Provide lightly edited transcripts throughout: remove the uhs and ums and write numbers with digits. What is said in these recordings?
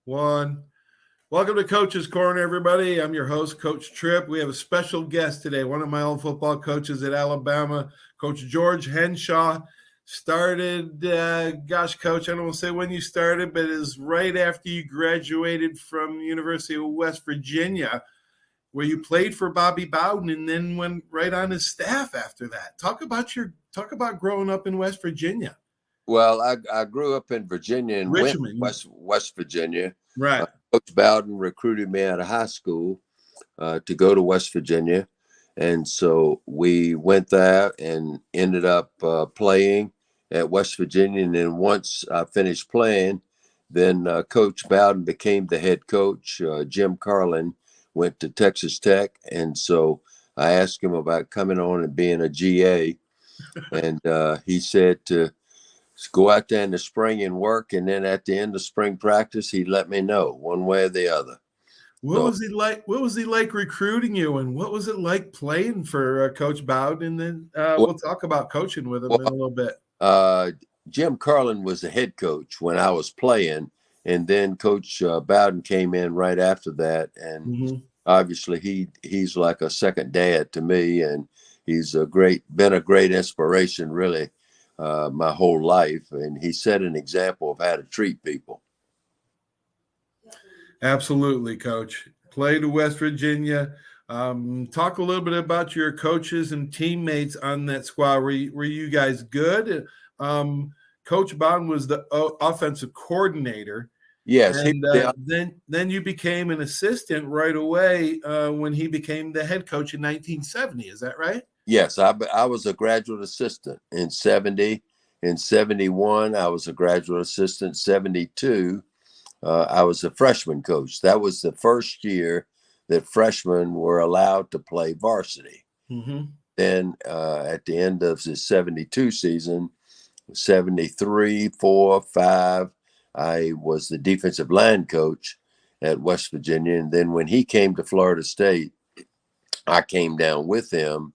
One. Welcome to Coach's Corner, everybody. I'm your host, Coach Tripp. We have a special guest today, one of my old football coaches at Alabama, Coach George Henshaw. Started, Coach, I don't want to say when you started, but it is right after you graduated from the University of West Virginia, where you played for Bobby Bowden and then went right on his staff after that. Talk about growing up in West Virginia. Well, I grew up in Virginia and Richmond. West Virginia. Right. Coach Bowden recruited me out of high school to go to West Virginia. And so we went there and ended up playing at West Virginia. And then once I finished playing, then Coach Bowden became the head coach. Jim Carlin went to Texas Tech. And so I asked him about coming on and being a GA. And he said to go out there in the spring and work, and then at the end of spring practice, he'd let me know one way or the other. What was he like? What was he like recruiting you, and what was it like playing for Coach Bowden? And then we'll talk about coaching with him in a little bit. Jim Carlin was the head coach when I was playing, and then Coach Bowden came in right after that, and obviously he's like a second dad to me, and he's been a great inspiration, really. My whole life, and he set an example of how to treat people. Absolutely, Coach. Played at West Virginia. Talk a little bit about your coaches and teammates on that squad. Were you guys good? Coach Bowden was the offensive coordinator. Yes. And then you became an assistant right away when he became the head coach in 1970. Is that right? Yes, I was a graduate assistant in 70. In 71, I was a graduate assistant. 72, I was a freshman coach. That was the first year that freshmen were allowed to play varsity. Then at the end of the 72 season, 73, 4, 5, I was the defensive line coach at West Virginia. And then when he came to Florida State, I came down with him.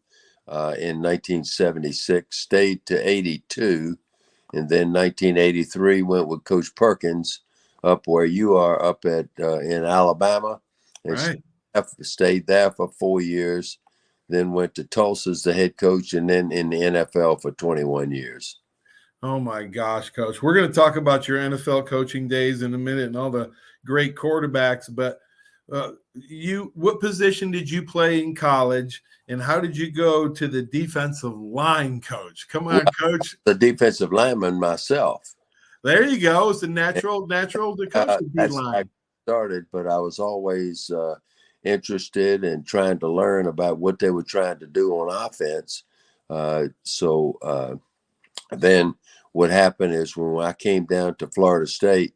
In 1976, stayed to 82, and then 1983 went with Coach Perkins up where you are up at in Alabama, and stayed there for 4 years. Then went to Tulsa as the head coach, and then in the NFL for 21 years. Oh my gosh, Coach! We're going to talk about your NFL coaching days in a minute and all the great quarterbacks, but what position did you play in college, and how did you go to the defensive line coach? Come on, Coach. The defensive lineman myself. There you go. It's the natural to coach the D-line. I started, but I was always interested in trying to learn about what they were trying to do on offense. So then what happened is when I came down to Florida State,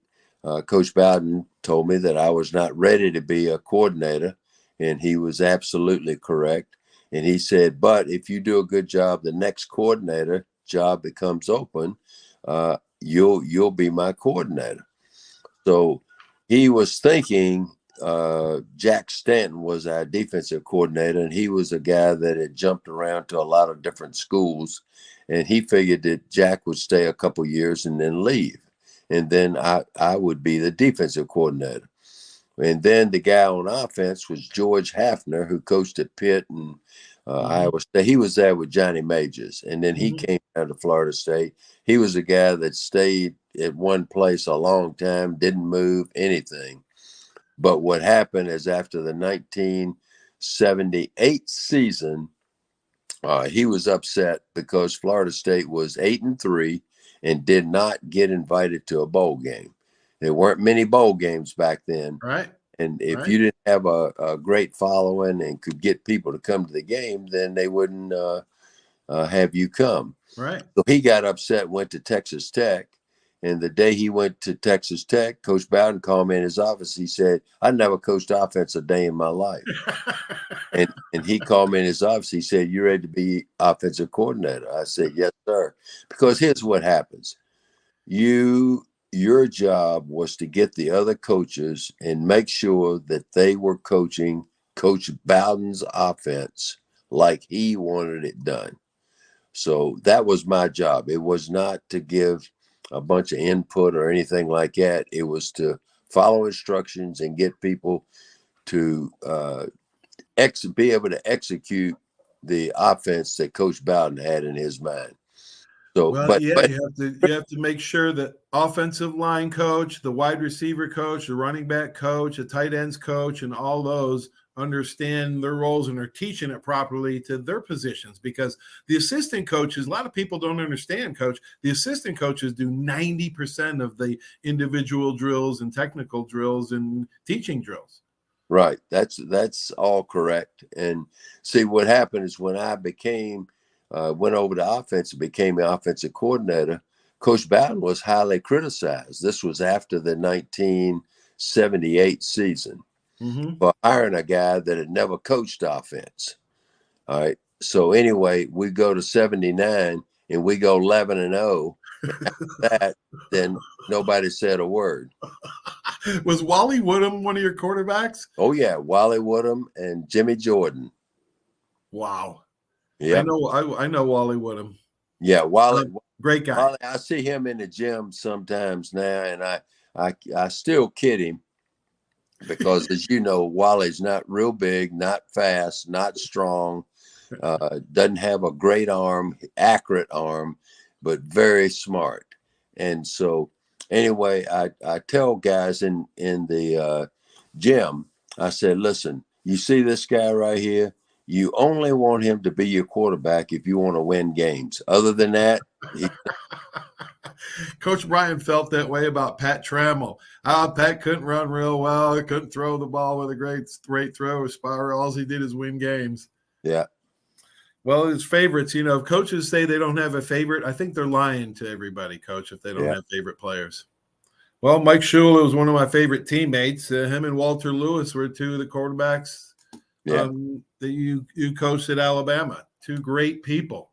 Coach Bowden told me that I was not ready to be a coordinator, and he was absolutely correct. And he said, but if you do a good job, the next coordinator job becomes open, you'll be my coordinator. So he was thinking Jack Stanton was our defensive coordinator, and he was a guy that had jumped around to a lot of different schools, and he figured that Jack would stay a couple years and then leave. And then I would be the defensive coordinator. And then the guy on offense was George Hafner, who coached at Pitt and Iowa State. He was there with Johnny Majors. And then he came down to Florida State. He was a guy that stayed at one place a long time, didn't move anything. But what happened is after the 1978 season, he was upset because Florida State was 8-3. And did not get invited to a bowl game. There weren't many bowl games back then. Right. And if you didn't have a great following and could get people to come to the game, then they wouldn't have you come. Right. So he got upset, went to Texas Tech. And the day he went to Texas Tech, Coach Bowden called me in his office. He said, I never coached offense a day in my life. and he called me in his office. He said, you ready to be offensive coordinator? I said, yes, sir. Because here's what happens. Your job was to get the other coaches and make sure that they were coaching Coach Bowden's offense like he wanted it done. So that was my job. It was not to give a bunch of input or anything like that. It was to follow instructions and get people to be able to execute the offense that Coach Bowden had in his mind. So, Well, but yeah, you have to make sure that offensive line coach, the wide receiver coach, the running back coach, the tight ends coach, and all those understand their roles and are teaching it properly to their positions, because the assistant coaches, a lot of people don't understand, coach, the assistant coaches do 90% of the individual drills and technical drills and teaching drills. right, that's all correct. And see, what happened is when I went over to offense and became the offensive coordinator, Coach Bowden was highly criticized. This was after the 1978 season for hiring a guy that had never coached offense. All right. So anyway, we go to 79 and we go 11-0. That, then nobody said a word. Was Wally Woodham one of your quarterbacks? Oh yeah, Wally Woodham and Jimmy Jordan. Wow. Yeah. I know Wally Woodham. Yeah, Wally. Great guy. Wally, I see him in the gym sometimes now, and I still kid him because, as you know, Wally's not real big, not fast, not strong, doesn't have a great arm, accurate arm, but very smart. And so, anyway, I tell guys in the gym, I said, listen, you see this guy right here? You only want him to be your quarterback if you want to win games. Other than that, Coach Brian felt that way about Pat Trammell. Pat couldn't run real well. He couldn't throw the ball with a great throw or spiral. All he did is win games. yeah. Well, his favorites, if coaches say they don't have a favorite, I think they're lying to everybody, Coach, if they don't have favorite players. Well, Mike Shula was one of my favorite teammates. Him and Walter Lewis were two of the quarterbacks that you coached at Alabama. Two great people.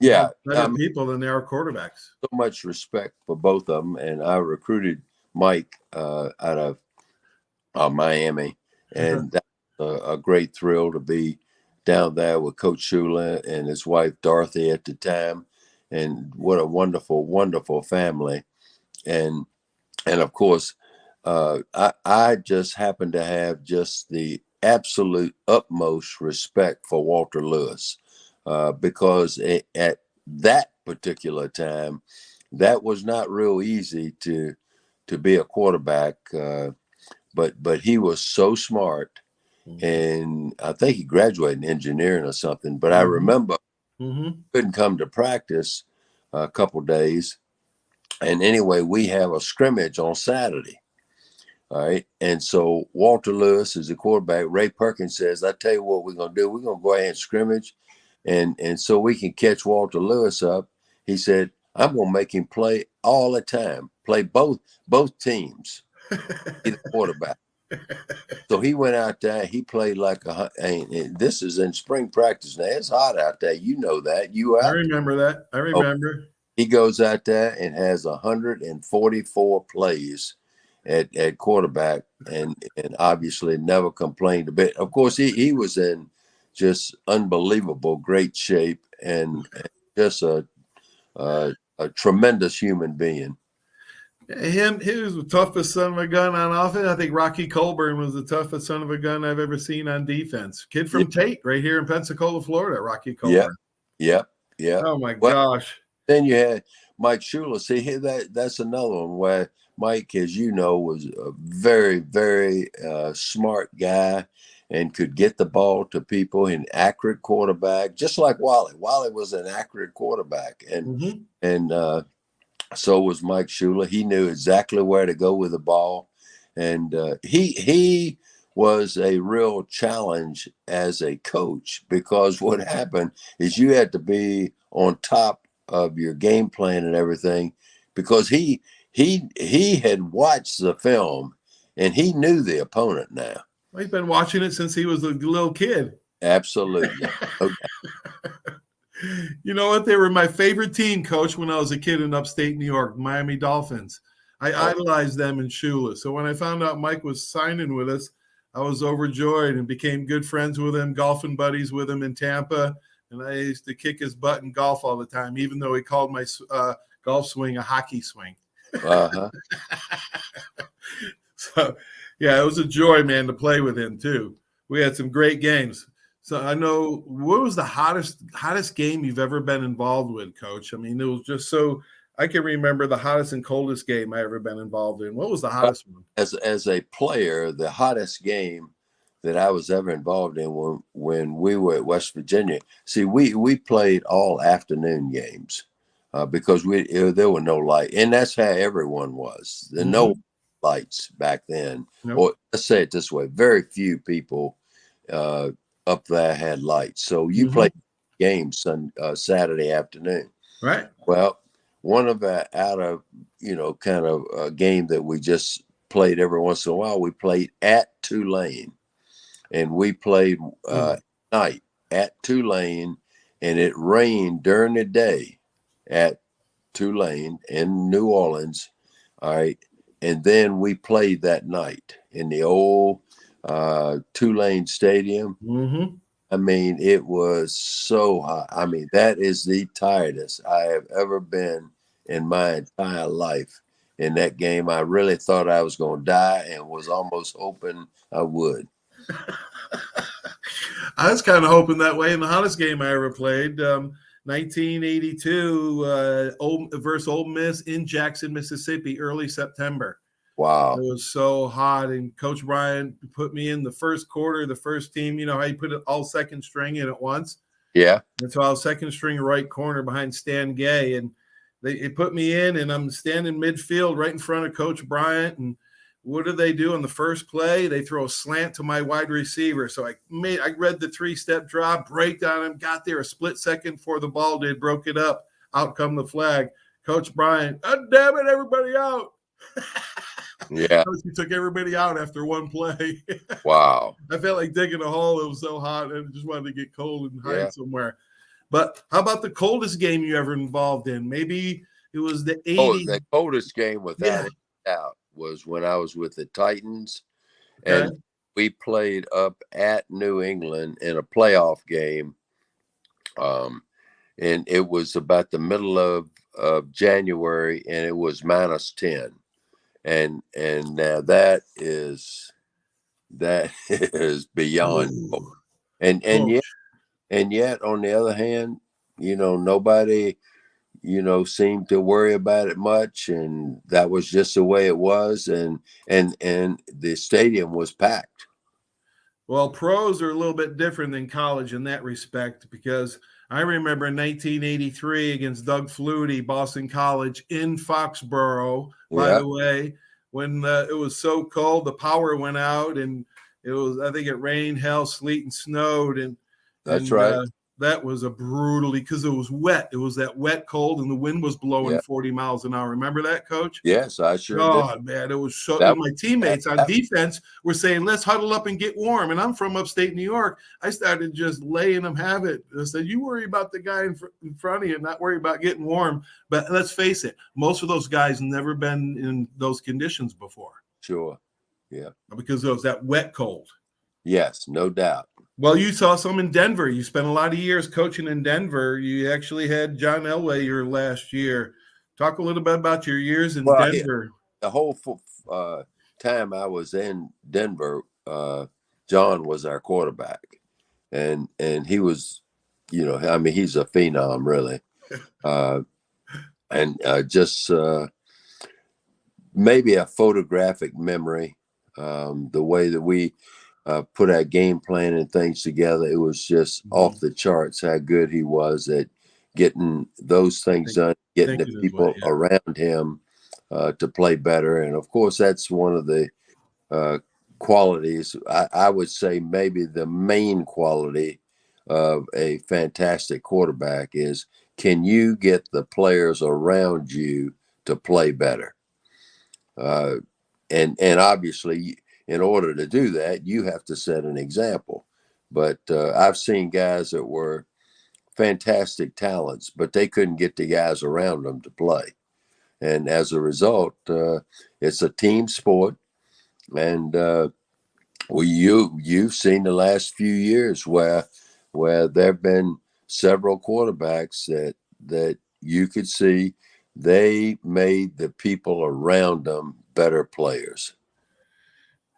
Yeah. Better people than they are quarterbacks. So much respect for both of them. And I recruited Mike out of Miami. And that's a great thrill to be down there with Coach Shula and his wife, Dorothy, at the time. And what a wonderful, wonderful family. And of course, I just happen to have just the absolute utmost respect for Walter Lewis because at that particular time, that was not real easy to be a quarterback. But he was so smart, and I think he graduated in engineering or something. But I remember couldn't come to practice a couple days. And anyway, we have a scrimmage on Saturday. All right. And so Walter Lewis is the quarterback. Ray Perkins says, I tell you what we're going to do. We're going to go ahead and scrimmage. And so we can catch Walter Lewis up. He said, I'm going to make him play all the time, play both teams, be the quarterback. So he went out there. He played like and this is in spring practice now. It's hot out there. You know that. I remember that. I remember. Okay. He goes out there and has 144 plays at quarterback, and obviously never complained a bit. Of course, he was in just unbelievable great shape and just a tremendous human being. He was the toughest son of a gun on offense. I think Rocky Colburn was the toughest son of a gun I've ever seen on defense. Kid from Tate, right here in Pensacola, Florida, Rocky Colburn. Yep. Oh my gosh. Then you had Mike Shula. See, that's another one where Mike, as you know, was a very, very smart guy and could get the ball to people, an accurate quarterback, just like Wally. Wally was an accurate quarterback, and so was Mike Shula. He knew exactly where to go with the ball, and he was a real challenge as a coach, because what happened is you had to be on top of your game plan and everything, because he had watched the film and he knew the opponent now. Well, he's been watching it since he was a little kid. Absolutely. Okay. You know what? They were my favorite team, Coach, when I was a kid in upstate New York, Miami Dolphins. I idolized them in Shula. So when I found out Mike was signing with us, I was overjoyed and became good friends with him, golfing buddies with him in Tampa. And I used to kick his butt in golf all the time, even though he called my golf swing a hockey swing. So, yeah, it was a joy, man, to play with him too. We had some great games. So I know, what was the hottest game you've ever been involved with, Coach? I mean, it was just so, I can remember the hottest and coldest game I ever been involved in. What was the hottest one? As a player, the hottest game that I was ever involved in when we were at West Virginia. See, we played all afternoon games because there were no light, and that's how everyone was. There no lights back then, Nope. or let's say it this way: very few people up there had lights. So you played games Saturday afternoon. Right. Well, one of the kind of a game that we just played every once in a while, we played at Tulane, and we played night at Tulane, and it rained during the day at Tulane in New Orleans. All right. And then we played that night in the old Tulane Stadium. Mm-hmm. I mean, it was so hot. I mean, that is the tiredest I have ever been in my entire life. In that game, I really thought I was going to die and was almost hoping I would. I was kind of hoping that way in the hottest game I ever played. 1982 versus Ole Miss in Jackson, Mississippi, early September. Wow. It was so hot, and Coach Bryant put me in the first quarter, the first team. You know how you put it all second string in at once? Yeah. And so I was second string right corner behind Stan Gay, and they put me in, and I'm standing midfield right in front of Coach Bryant. And what do they do on the first play? They throw a slant to my wide receiver. So I read the 3-step drop, break down him, got there a split second before the ball did, broke it up. Out come the flag. Coach Bryant, oh, damn it, everybody out. Yeah. He took everybody out after one play. Wow. I felt like digging a hole. It was so hot, and I just wanted to get cold and hide somewhere. But how about the coldest game you ever involved in? Maybe it was the 80s. Oh, the coldest game without any doubt was when I was with the Titans, and we played up at New England in a playoff game. And it was about the middle of January, and it was -10. And now that is beyond. Ooh. And yet on the other hand, nobody seemed to worry about it much, and that was just the way it was, and the stadium was packed. Well, pros are a little bit different than college in that respect, because I remember in 1983 against Doug Flutie, Boston College in Foxborough, by the way, when it was so cold, the power went out, and I think it rained, hail, sleet, and snowed. And that's right. That was a brutally, because it was wet. It was that wet cold, and the wind was blowing 40 miles an hour. Remember that, Coach? Yes, I sure did. Man, it was so. And my teammates on defense were saying, "Let's huddle up and get warm." And I'm from upstate New York. I started just laying them have it. I said, "You worry about the guy in front of you, not worry about getting warm." But let's face it, most of those guys never been in those conditions before. Sure. Yeah. Because it was that wet cold. Yes, no doubt. Well, you saw some in Denver. You spent a lot of years coaching in Denver. You actually had John Elway your last year. Talk a little bit about your years in Denver. The whole time I was in Denver, John was our quarterback, and he was, he's a phenom, really, and just maybe a photographic memory. The way that we put our game plan and things together, it was just off the charts how good he was at getting those things done, getting the people around him to play better. And of course, that's one of the qualities, I would say maybe the main quality of a fantastic quarterback is, can you get the players around you to play better? And obviously, in order to do that, you have to set an example. But I've seen guys that were fantastic talents, but they couldn't get the guys around them to play. And as a result, it's a team sport. And you've seen the last few years where there have been several quarterbacks that you could see they made the people around them better players.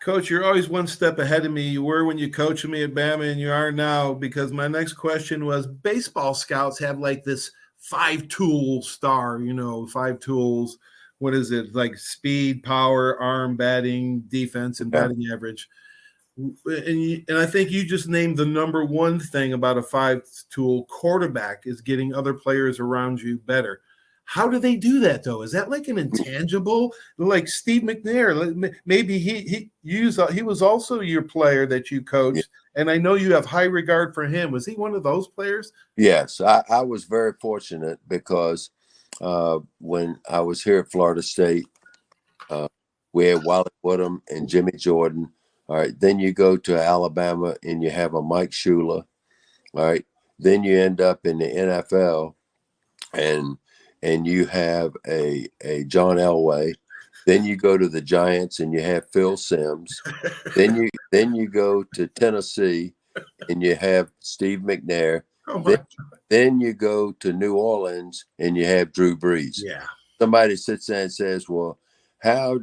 Coach, you're always one step ahead of me. You were when you coached me at Bama, and you are now, because my next question was baseball scouts have like this 5-tool star, 5 tools. What is it? Like speed, power, arm, batting, defense, and Yeah. batting average. And I think you just named the number one thing about a 5-tool quarterback is getting other players around you better. How do they do that though? Is that like an intangible? Like Steve McNair, maybe he was also your player that you Yeah. coached, and I know you have high regard for him. Was he one of those players? Yes, I was very fortunate because when I was here at Florida State, uh, we had Wally Woodham and Jimmy Jordan. All right, then you go to Alabama and you have a Mike Shula. All right, then you end up in the NFL and you have a John Elway. Then you go to the Giants and you have Phil Simms. Then you go to Tennessee and you have Steve McNair. Oh Then, my, then you go to New Orleans and you have Drew Brees. yeah. Somebody sits there and says, "Well, how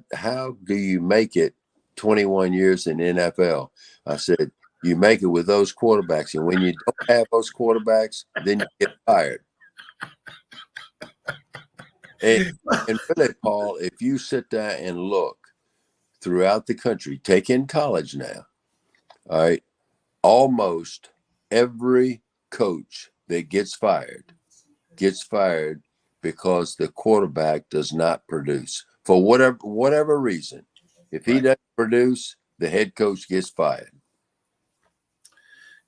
do you make it 21 years in the NFL?" I said, "You make it with those quarterbacks, and when you don't have those quarterbacks, then you get fired." And, and really, Paul, if you sit there and look throughout the country, take in college now, all right, almost every coach that gets fired because the quarterback does not produce for whatever reason. If he Right. doesn't produce, the head coach gets fired.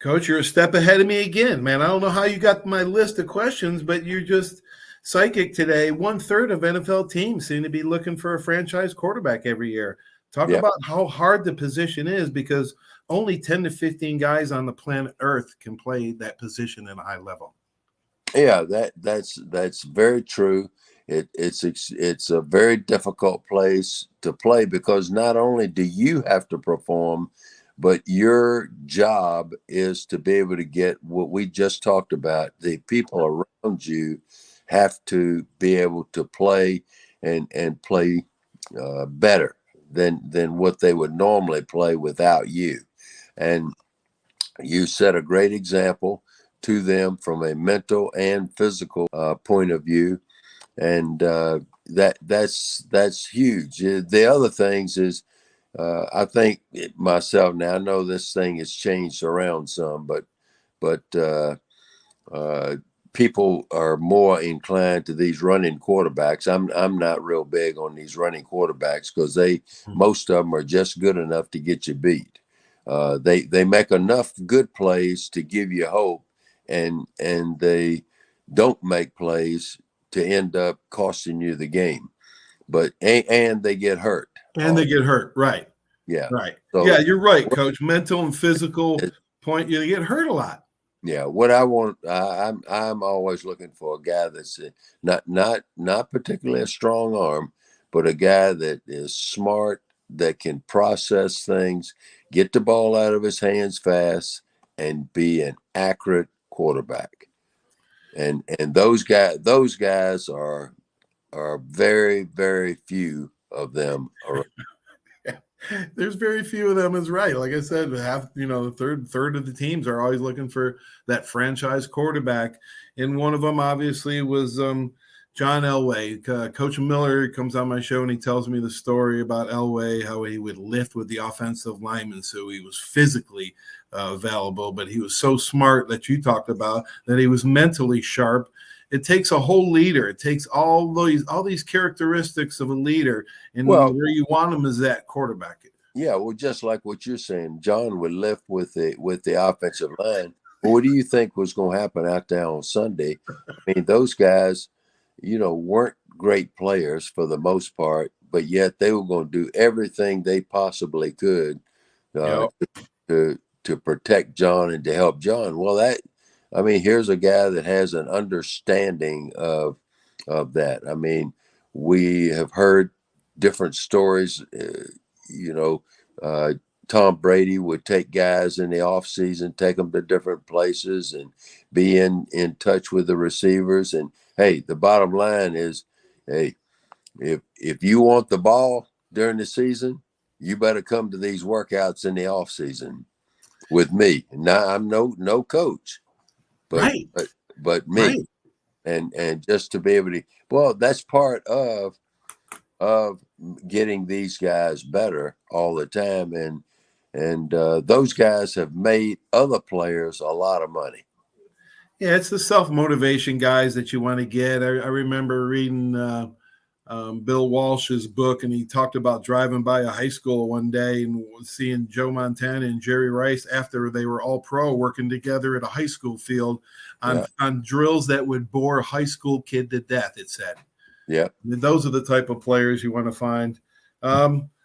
Coach, you're a step ahead of me again, man. I don't know how you got my list of questions, but you're just psychic today. 1/3 of NFL teams seem to be looking for a franchise quarterback every year. Talk Yeah. about how hard the position is, because only 10 to 15 guys on the planet Earth can play that position at a high level. Yeah, that's very true. It's a very difficult place to play because not only do you have to perform, but your job is to be able to get what we just talked about. The people around you have to be able to play and play better than what they would normally play without you. And you set a great example to them from a mental and physical point of view, and that's huge. The other things is I think myself now. I know this thing has changed around some, but uh, people are more inclined to these running quarterbacks. I'm not real big on these running quarterbacks because most of them are just good enough to get you beat. They make enough good plays to give you hope, and they don't make plays to end up costing you the game. But and they get hurt. And they get hurt. Right. Yeah. Right. So Yeah, you're right, Coach. Mental and physical point, you get hurt a lot. yeah, what I want, I'm always looking for a guy that's not particularly a strong arm, but a guy that is smart, that can process things, get the ball out of his hands fast, and be an accurate quarterback. And those guys are very, very few of them. There's very few of them is right. Like I said, half, the third of the teams are always looking for that franchise quarterback. And one of them obviously was John Elway. Coach Miller comes on my show and he tells me the story about Elway, how he would lift with the offensive lineman. So he was physically available, but he was so smart that you talked about that he was mentally sharp. It takes a whole leader. It takes all these characteristics of a leader, and Well, where you want them is that quarterback. yeah, well, just like what you're saying, John would lift with the offensive line. But what do you think was going to happen out there on Sunday? I mean, those guys, weren't great players for the most part, but yet they were going to do everything they possibly could uh, Yep. to protect John and to help John. Well, here's a guy that has an understanding of that. I mean, we have heard different stories. You know, uh, Tom Brady would take guys in the off season, take them to different places, and be in touch with the receivers. And hey, the bottom line is, hey, if you want the ball during the season, you better come to these workouts in the off season with me. Now I'm no coach, but Right. but me, Right. and just to be able to. Well, that's part of getting these guys better all the time, and those guys have made other players a lot of money. Yeah, it's the self-motivation guys that you want to get. I remember reading Bill Walsh's book, and he talked about driving by a high school one day and seeing Joe Montana and Jerry Rice after they were all pro working together at a high school field on drills that would bore a high school kid to death, it said. Yeah. Those are the type of players you want to find.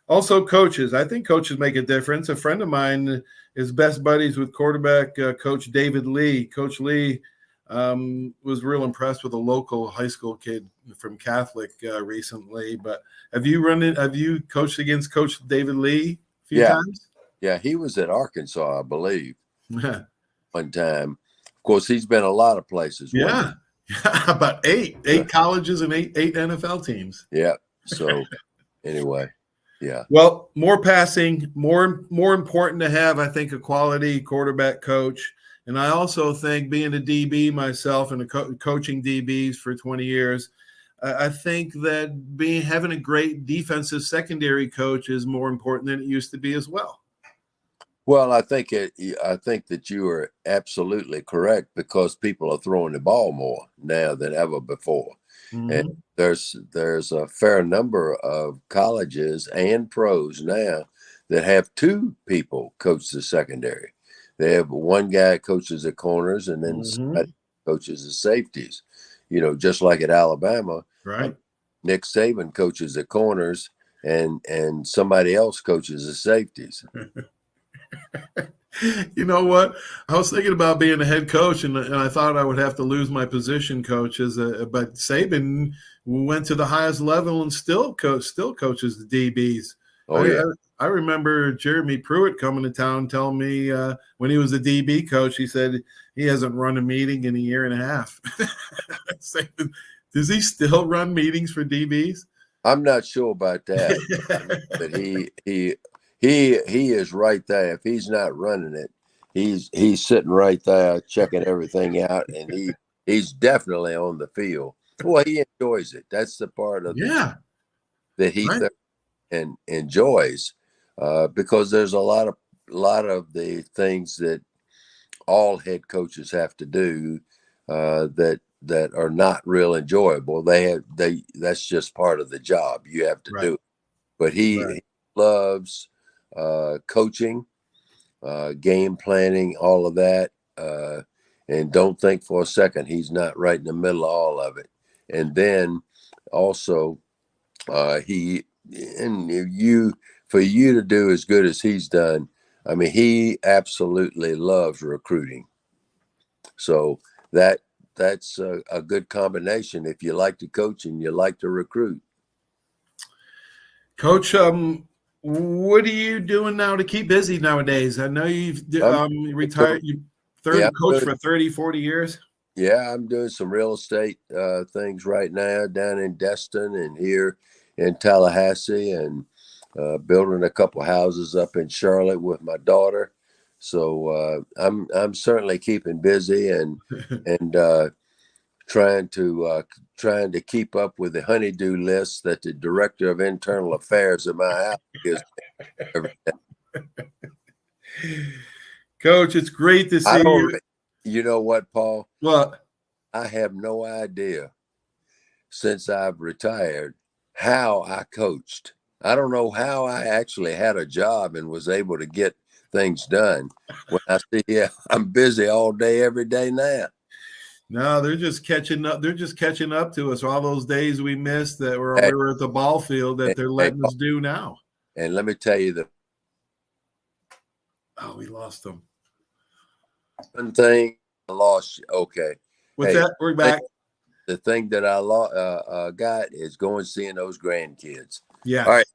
Also, coaches. I think coaches make a difference. A friend of mine is best buddies with quarterback coach David Lee. Coach Lee was real impressed with a local high school kid from Catholic recently. But have you coached against Coach David Lee a few times? Yeah, he was at Arkansas, I believe, one time. Of course, he's been a lot of places. Yeah. About eight colleges and eight NFL teams. Yeah. So anyway, yeah. Well, more passing, more important to have, I think, a quality quarterback coach. And I also think, being a DB myself and coaching DBs for 20 years, I think that having a great defensive secondary coach is more important than it used to be as well. Well, I think that you are absolutely correct, because people are throwing the ball more now than ever before. Mm-hmm. And there's a fair number of colleges and pros now that have two people coach the secondary. They have one guy coaches the corners, and then somebody coaches the safeties. Just like at Alabama, right? Nick Saban coaches the corners, and somebody else coaches the safeties. You know what? I was thinking about being a head coach, and I thought I would have to lose my position coach but Saban went to the highest level and still coaches the DBs. I remember Jeremy Pruitt coming to town telling me when he was a DB coach, he said he hasn't run a meeting in a year and a half. Saban, does he still run meetings for DBs? I'm not sure about that, but he is right there. If he's not running it, he's sitting right there checking everything out, and he's definitely on the field. Well, he enjoys it. That's the part of that he and enjoys, because there's a lot of the things that all head coaches have to do that are not real enjoyable. That's just part of the job. You have to do it. But he loves coaching, game planning, all of that. And don't think for a second he's not right in the middle of all of it. And then also for you to do as good as he's done, I mean, he absolutely loves recruiting. So that's a good combination if you like to coach and you like to recruit. Coach, what are you doing now to keep busy nowadays? I know you've retired. You coached for 30, 40 years. Yeah, I'm doing some real estate things right now down in Destin and here in Tallahassee, and building a couple houses up in Charlotte with my daughter. So I'm certainly keeping busy and trying to keep up with the honeydew list that the director of internal affairs at my house gives me every day. Coach, it's great to see you. You know what, Paul? What? I have no idea, since I've retired, how I coached. I don't know how I actually had a job and was able to get things done. When I see I'm busy all day, every day now. No, they're just catching up. They're just catching up to us. All those days we missed that we were at the ball field that they're letting us do now. And let me tell you we lost them. One thing I lost. Okay. What's that? We're back. The thing that I got is going seeing those grandkids. Yeah. All right.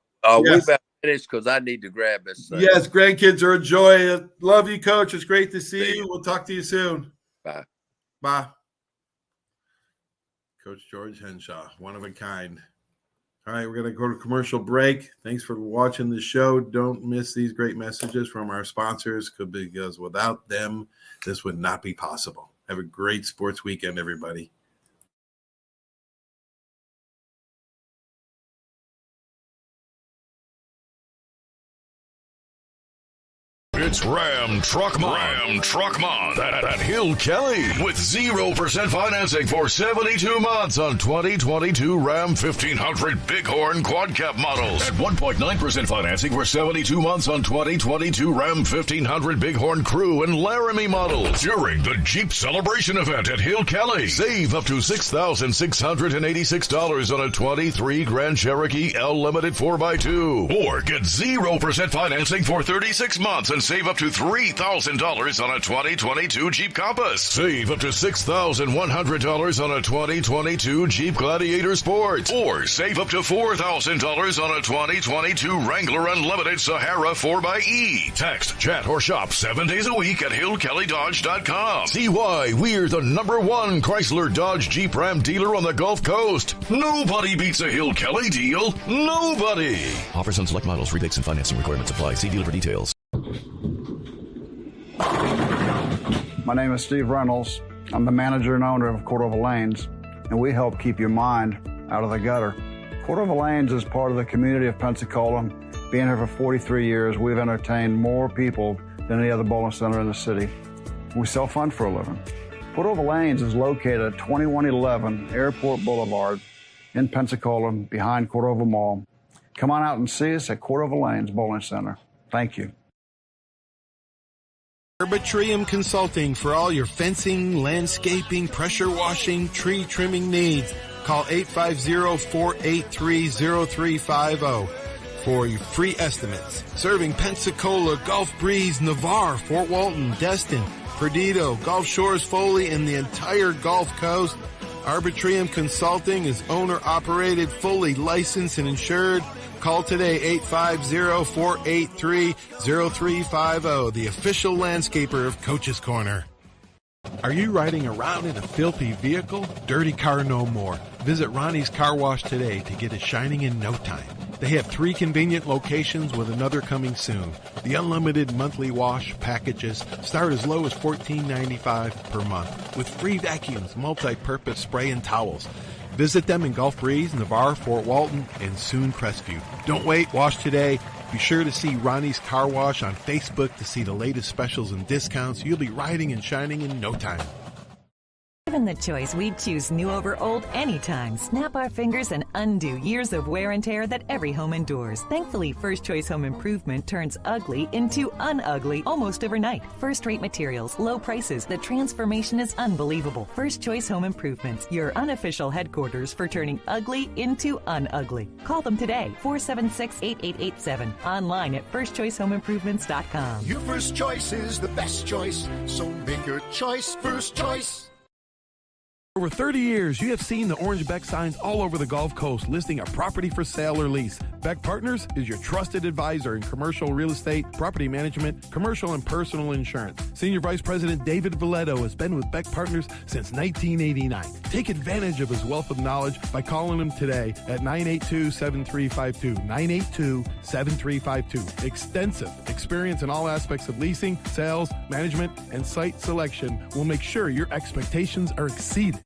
We about finished because I need to grab this thing. Yes, grandkids are a joy. Love you, Coach. It's great to see you. We'll talk to you soon. Bye. Bye. Coach George Henshaw, one of a kind. All right, we're going to go to commercial break. Thanks for watching the show. Don't miss these great messages from our sponsors, because without them, this would not be possible. Have a great sports weekend, everybody. It's Ram Truck Month at Hill Kelly with 0% financing for 72 months on 2022 Ram 1500 Bighorn Quad Cab models. At 1.9% financing for 72 months on 2022 Ram 1500 Bighorn Crew and Laramie models. During the Jeep Celebration event at Hill Kelly, save up to $6,686 on a 23 Grand Cherokee L Limited 4x2. Or get 0% financing for 36 months and save up to $3,000 on a 2022 Jeep Compass. Save up to $6,100 on a 2022 Jeep Gladiator Sport. Or save up to $4,000 on a 2022 Wrangler Unlimited Sahara 4xe. Text, chat, or shop 7 days a week at HillKellyDodge.com. See why we're the #1 Chrysler Dodge Jeep Ram dealer on the Gulf Coast. Nobody beats a Hill Kelly deal. Nobody. Offers on select models, rebates and financing requirements apply. See dealer for details. My name is Steve Reynolds. I'm the manager and owner of Cordova Lanes, and we help keep your mind out of the gutter. Cordova Lanes is part of the community of Pensacola. Being here for 43 years, we've entertained more people than any other bowling center in the city. We sell fun for a living. Cordova Lanes is located at 2111 Airport Boulevard in Pensacola, behind Cordova Mall. Come on out and see us at Cordova Lanes Bowling Center. Thank you. Arbitrium Consulting for all your fencing, landscaping, pressure washing, tree trimming needs. Call 850-483-0350 for your free estimates. Serving Pensacola, Gulf Breeze, Navarre, Fort Walton, Destin, Perdido, Gulf Shores, Foley, and the entire Gulf Coast. Arbitrium Consulting is owner-operated, fully licensed and insured. Call today, 850-483-0350, the official landscaper of Coach's Corner. Are you riding around in a filthy vehicle? Dirty car no more. Visit Ronnie's Car Wash today to get it shining in no time. They have 3 convenient locations with another coming soon. The unlimited monthly wash packages start as low as $14.95 per month with free vacuums, multi-purpose spray and towels. Visit them in Gulf Breeze, Navarre, Fort Walton, and soon Crestview. Don't wait, wash today. Be sure to see Ronnie's Car Wash on Facebook to see the latest specials and discounts. You'll be riding and shining in no time. Given the choice, we'd choose new over old anytime. Snap our fingers and undo years of wear and tear that every home endures. Thankfully, First Choice Home Improvement turns ugly into unugly almost overnight. First-rate materials, low prices. The transformation is unbelievable. First Choice Home Improvements, your unofficial headquarters for turning ugly into unugly. Call them today, 476-8887. Online at firstchoicehomeimprovements.com. Your first choice is the best choice, so make your choice First Choice. For over 30 years, you have seen the orange Beck signs all over the Gulf Coast listing a property for sale or lease. Beck Partners is your trusted advisor in commercial real estate, property management, commercial and personal insurance. Senior Vice President David Valletto has been with Beck Partners since 1989. Take advantage of his wealth of knowledge by calling him today at 982-7352. 982-7352. Extensive experience in all aspects of leasing, sales, management, and site selection will make sure your expectations are exceeded.